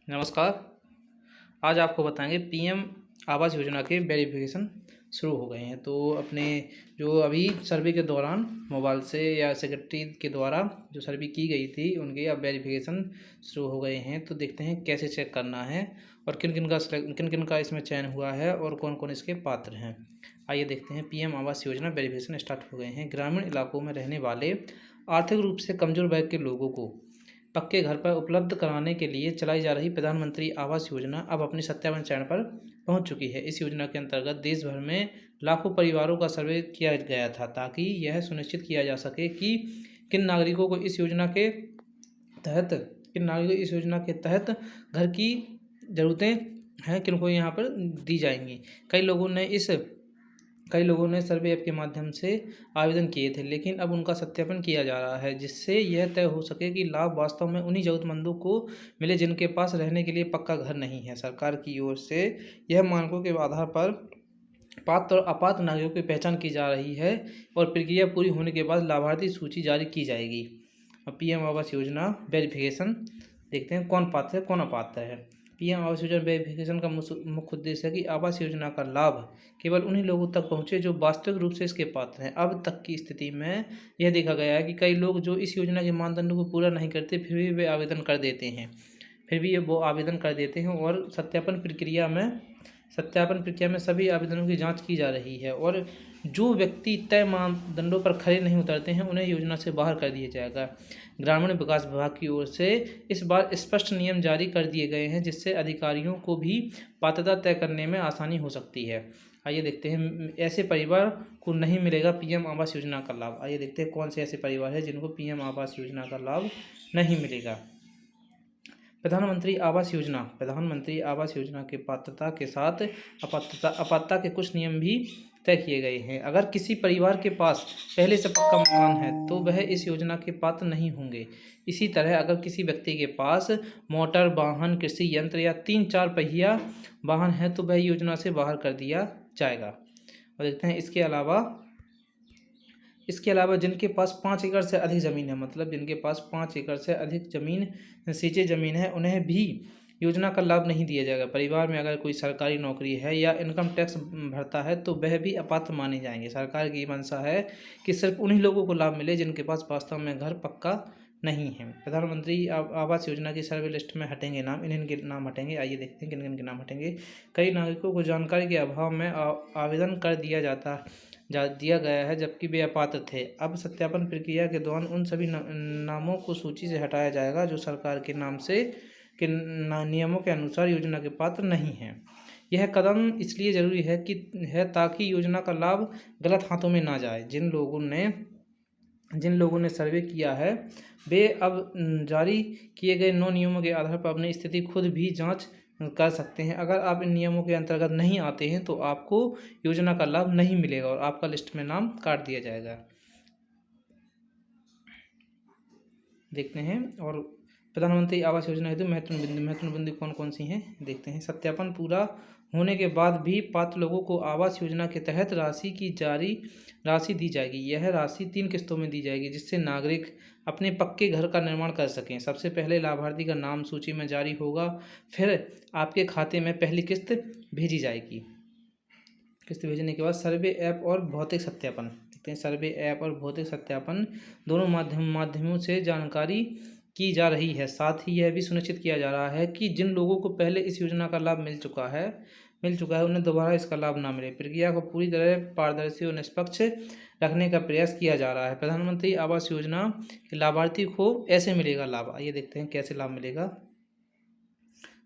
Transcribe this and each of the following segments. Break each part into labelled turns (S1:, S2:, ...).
S1: नमस्कार। आज आपको बताएंगे पीएम आवास योजना के वेरिफिकेशन शुरू हो गए हैं। तो अपने जो अभी सर्वे के दौरान मोबाइल से या सेक्रेटरी के द्वारा जो सर्वे की गई थी उनके अब वेरिफिकेशन शुरू हो गए हैं। तो देखते हैं कैसे चेक करना है और किन किन का इसमें चयन हुआ है और कौन कौन इसके पात्र हैं। आइए देखते हैं। PM Awas Yojana verification start हो गए हैं। ग्रामीण इलाकों में रहने वाले आर्थिक रूप से कमजोर वर्ग के लोगों को पक्के घर पर उपलब्ध कराने के लिए चलाई जा रही प्रधानमंत्री आवास योजना अब अपने सत्यावन चरण पर पहुंच चुकी है। इस योजना के अंतर्गत देश भर में लाखों परिवारों का सर्वे किया गया था ताकि यह सुनिश्चित किया जा सके कि किन नागरिकों को इस योजना के तहत घर की ज़रूरतें हैं, किनको यहाँ पर दी जाएंगी। कई लोगों ने सर्वे ऐप के माध्यम से आवेदन किए थे, लेकिन अब उनका सत्यापन किया जा रहा है जिससे यह तय हो सके कि लाभ वास्तव में उन्हीं ज़रूरतमंदों को मिले जिनके पास रहने के लिए पक्का घर नहीं है। सरकार की ओर से यह मानकों के आधार पर पात्र और अपात्र नागरिकों की पहचान की जा रही है और प्रक्रिया पूरी होने के बाद लाभार्थी सूची जारी की जाएगी। अब पीएम आवास योजना वेरिफिकेशन देखते हैं, कौन पात्र है कौन अपात्र है। पीएम आवास योजना वेरिफिकेशन का मुख्य उद्देश्य है कि आवास योजना का लाभ केवल उन्हीं लोगों तक पहुंचे जो वास्तविक रूप से इसके पात्र हैं। अब तक की स्थिति में यह देखा गया है कि कई लोग जो इस योजना के मानदंडों को पूरा नहीं करते फिर भी वे आवेदन कर देते हैं और सत्यापन प्रक्रिया में सभी आवेदनों की जांच की जा रही है और जो व्यक्ति तय मानदंडों पर खरे नहीं उतरते हैं उन्हें योजना से बाहर कर दिया जाएगा। ग्रामीण विकास विभाग की ओर से इस बार स्पष्ट नियम जारी कर दिए गए हैं जिससे अधिकारियों को भी पात्रता तय करने में आसानी हो सकती है। आइए देखते हैं ऐसे परिवार को नहीं मिलेगा पीएम आवास योजना का लाभ। आइए देखते हैं कौन से ऐसे परिवार हैं जिनको पीएम आवास योजना का लाभ नहीं मिलेगा। प्रधानमंत्री आवास योजना के पात्रता के साथ अपात्रता के कुछ नियम भी तय किए गए हैं। अगर किसी परिवार के पास पहले से पक्का मकान है तो वह इस योजना के पात्र नहीं होंगे। इसी तरह अगर किसी व्यक्ति के पास मोटर वाहन, कृषि यंत्र या 3-4 पहिया वाहन है तो वह योजना से बाहर कर दिया जाएगा। और देखते हैं इसके अलावा जिनके पास 5 एकड़ से अधिक ज़मीन है, मतलब जिनके पास 5 एकड़ से अधिक सिंचित ज़मीन है, उन्हें भी योजना का लाभ नहीं दिया जाएगा। परिवार में अगर कोई सरकारी नौकरी है या इनकम टैक्स भरता है तो वह भी अपात्र माने जाएंगे। सरकार की मंशा है कि सिर्फ उन्हीं लोगों को लाभ मिले जिनके पास वास्तव में घर पक्का नहीं है। प्रधानमंत्री आवास योजना की सर्वे लिस्ट में हटेंगे नाम, इनके नाम हटेंगे। आइए देखते हैं किन किन के नाम हटेंगे। कई नागरिकों को जानकारी के अभाव में आवेदन कर दिया गया है जबकि वे अपात्र थे। अब सत्यापन प्रक्रिया के दौरान उन सभी नामों को सूची से हटाया जाएगा जो सरकार के नियमों के अनुसार योजना के पात्र नहीं हैं। यह कदम इसलिए ज़रूरी है ताकि योजना का लाभ गलत हाथों में ना जाए। जिन लोगों ने सर्वे किया है वे अब जारी किए गए 9 नियमों के आधार पर अपनी स्थिति खुद भी जांच कर सकते हैं। अगर आप इन नियमों के अंतर्गत नहीं आते हैं तो आपको योजना का लाभ नहीं मिलेगा और आपका लिस्ट में नाम काट दिया जाएगा। देखते हैं और प्रधानमंत्री आवास योजना हेतु महत्वपूर्ण बिंदु कौन कौन सी हैं देखते हैं। सत्यापन पूरा होने के बाद भी पात्र लोगों को आवास योजना के तहत राशि दी जाएगी। यह राशि 3 किस्तों में दी जाएगी जिससे नागरिक अपने पक्के घर का निर्माण कर सकें। सबसे पहले लाभार्थी का नाम सूची में जारी होगा, फिर आपके खाते में पहली किस्त भेजी जाएगी। किस्त भेजने के बाद सर्वे ऐप और भौतिक सत्यापन देखते हैं। सर्वे ऐप और भौतिक सत्यापन दोनों माध्यमों से जानकारी की जा रही है। साथ ही यह भी सुनिश्चित किया जा रहा है कि जिन लोगों को पहले इस योजना का लाभ मिल चुका है उन्हें दोबारा इसका लाभ ना मिले। प्रक्रिया को पूरी तरह पारदर्शी और निष्पक्ष रखने का प्रयास किया जा रहा है। प्रधानमंत्री आवास योजना के लाभार्थी को ऐसे मिलेगा लाभ। आइए देखते हैं कैसे लाभ मिलेगा।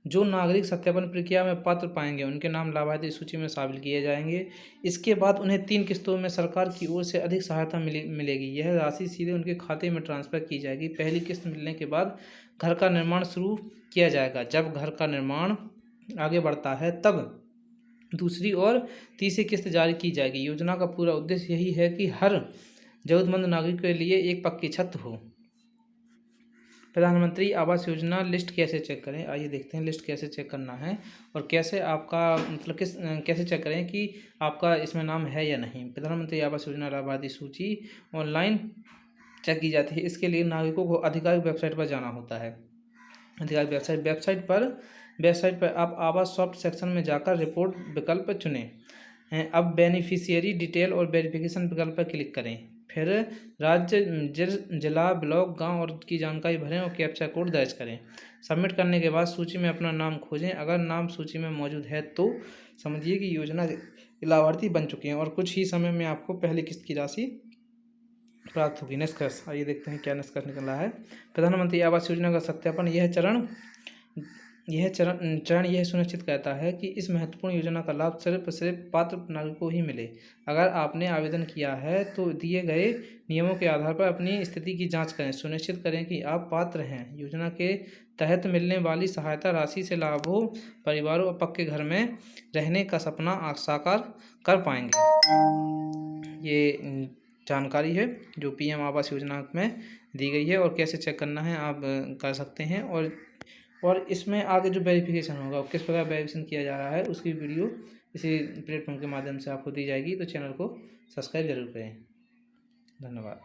S1: जो नागरिक सत्यापन प्रक्रिया में पात्र पाएंगे उनके नाम लाभार्थी सूची में शामिल किए जाएंगे। इसके बाद उन्हें 3 किस्तों में सरकार की ओर से अधिक सहायता मिलेगी। यह राशि सीधे उनके खाते में ट्रांसफ़र की जाएगी। पहली किस्त मिलने के बाद घर का निर्माण शुरू किया जाएगा। जब घर का निर्माण आगे बढ़ता है तब दूसरी और तीसरी किस्त जारी की जाएगी। योजना का पूरा उद्देश्य यही है कि हर जरूरतमंद नागरिक के लिए एक पक्की छत हो। प्रधानमंत्री आवास योजना लिस्ट कैसे चेक करें। आइए देखते हैं लिस्ट कैसे चेक करना है और कैसे आपका कैसे चेक करें कि आपका इसमें नाम है या नहीं। प्रधानमंत्री आवास योजना लाभार्थी सूची ऑनलाइन चेक की जाती है। इसके लिए नागरिकों को आधिकारिक वेबसाइट पर जाना होता है। अधिकारी वेबसाइट पर आप आवास सॉफ्ट सेक्शन में जाकर रिपोर्ट विकल्प चुनें। अब बेनिफिशियरी डिटेल और वेरिफिकेशन विकल्प पर क्लिक करें। फिर राज्य, जिला, ब्लॉक, गांव और की जानकारी भरें और कैप्चा कोड दर्ज करें। सबमिट करने के बाद सूची में अपना नाम खोजें। अगर नाम सूची में मौजूद है तो समझिए कि योजना के लाभार्थी बन चुके हैं और कुछ ही समय में आपको पहली किस्त की राशि प्राप्त होगी। निष्कर्ष, आइए देखते हैं क्या निष्कर्ष निकला है। प्रधानमंत्री आवास योजना का सत्यापन। चरण यह सुनिश्चित करता है कि इस महत्वपूर्ण योजना का लाभ सिर्फ पात्र नागरिकों को ही मिले। अगर आपने आवेदन किया है तो दिए गए नियमों के आधार पर अपनी स्थिति की जांच करें। सुनिश्चित करें कि आप पात्र हैं। योजना के तहत मिलने वाली सहायता राशि से लाभों परिवारों और पक्के घर में रहने का सपना साकार कर पाएंगे। ये जानकारी है जो पीएम आवास योजना में दी गई है और कैसे चेक करना है आप कर सकते हैं। और इसमें आगे जो वेरिफिकेशन होगा, किस प्रकार वेरिफिकेशन किया जा रहा है, उसकी वीडियो इसी प्लेटफॉर्म के माध्यम से आपको दी जाएगी। तो चैनल को सब्सक्राइब जरूर करें। धन्यवाद।